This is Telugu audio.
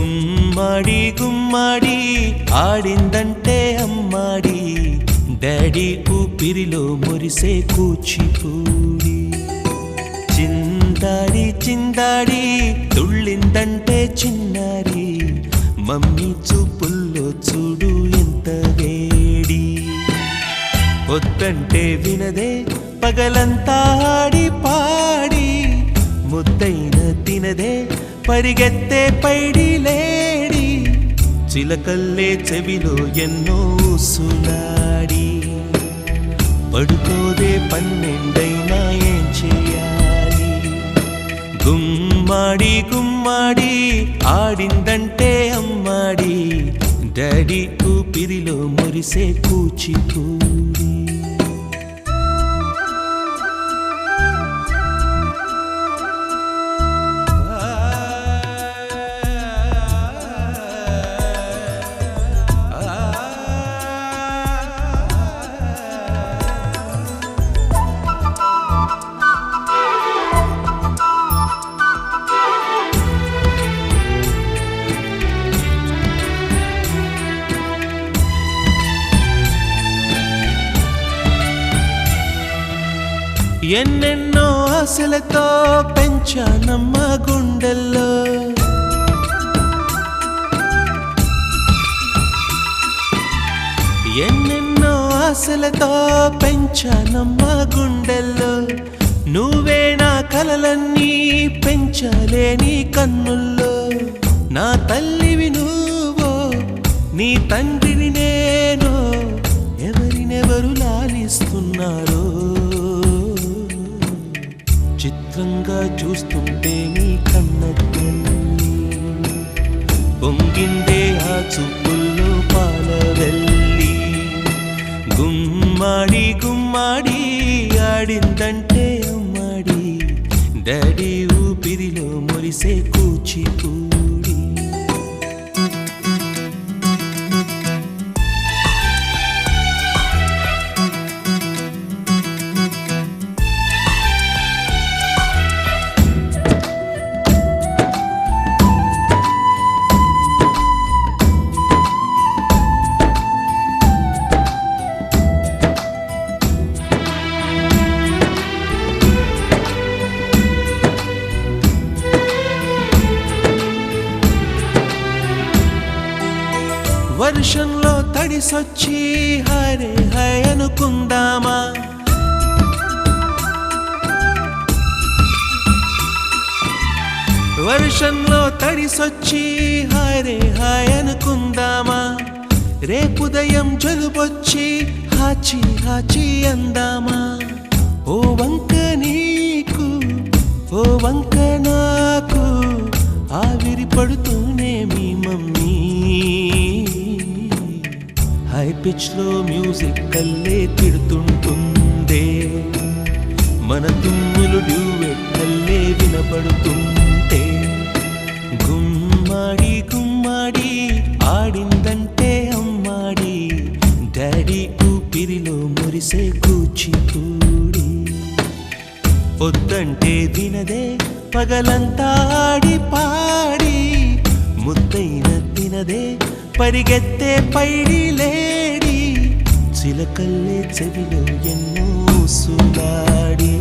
గుమ్మడి గుమ్మడి ఆడిందంటే అమ్మాడి డాడీ ఊపిరిలో మురిసే కూచిపూడి చిందాడి చిందాడి తుళ్ళిందంటే చిన్నారి మమ్మీ చూపుల్లో చూడు ఎంత వేడి వద్దంటే వినదే పగలంతా ఆడి పాడి ముద్దైన తినదే పరిగెత్తే పైడి లేడి చిలకల్లే చెవిలో ఎన్నో సులాడి పడుకోదే పన్నెండైనా ఏం చేయాలి గుమ్మాడి గుమ్మాడి ఆడిందంటే అమ్మాడి డాడీ ఊపిరిలో మురిసే కూచిపూడి ఎన్నెన్నో ఆశలతో పెంచానమ్మ గుండెల్లో ఎన్నెన్నో ఆశలతో పెంచానమ్మ గుండెల్లో నువ్వే నా కలలన్నీ పెంచాలే నీ కన్నుల్లో నా తల్లివి నువ్వో నీ తండ్రిని నేను ఎవరినెవరు లాలిస్తున్నారో చిత్రంగా చూస్తుంటే నీ కన్నట్టు పొంగిందే ఆ చూపుల్లో పాలవెల్లి గుమ్మాడి గుమ్మాడి ఆడిందంటే అమ్మాడి డాడీ ఊపిరిలో మురిసే కూచిపూడి వర్షంలో తడిసొచ్చి హరే హై అనుకుందామా వర్షంలో తడిసొచ్చి హరే హై అనుకుందామా రేపుదయం జలుబొచ్చి హాచి హాచి అందామా ఓ వంక నీకు ఓ వంక నాకు ఆవిరి పడుతూనే మీ మమ్మీ హై పిచ్ లో మ్యూజిక్ కల్లే తిడుతుంటుందే మన తుమ్ములు డ్యూయెట్ కల్లే వినపడుతుంటే గుమ్మాడి గుమ్మాడి ఆడిందంటే అమ్మాడి డాడీ ఊపిరిలో మురిసే కూచిపూడి వద్దంటే వినదే పగలంతా ఆడి పాడి ముద్దైన తినదే పరిగెత్తే పైడి లేడి చిలకల్లే చెవిలో ఎన్నో సులాడి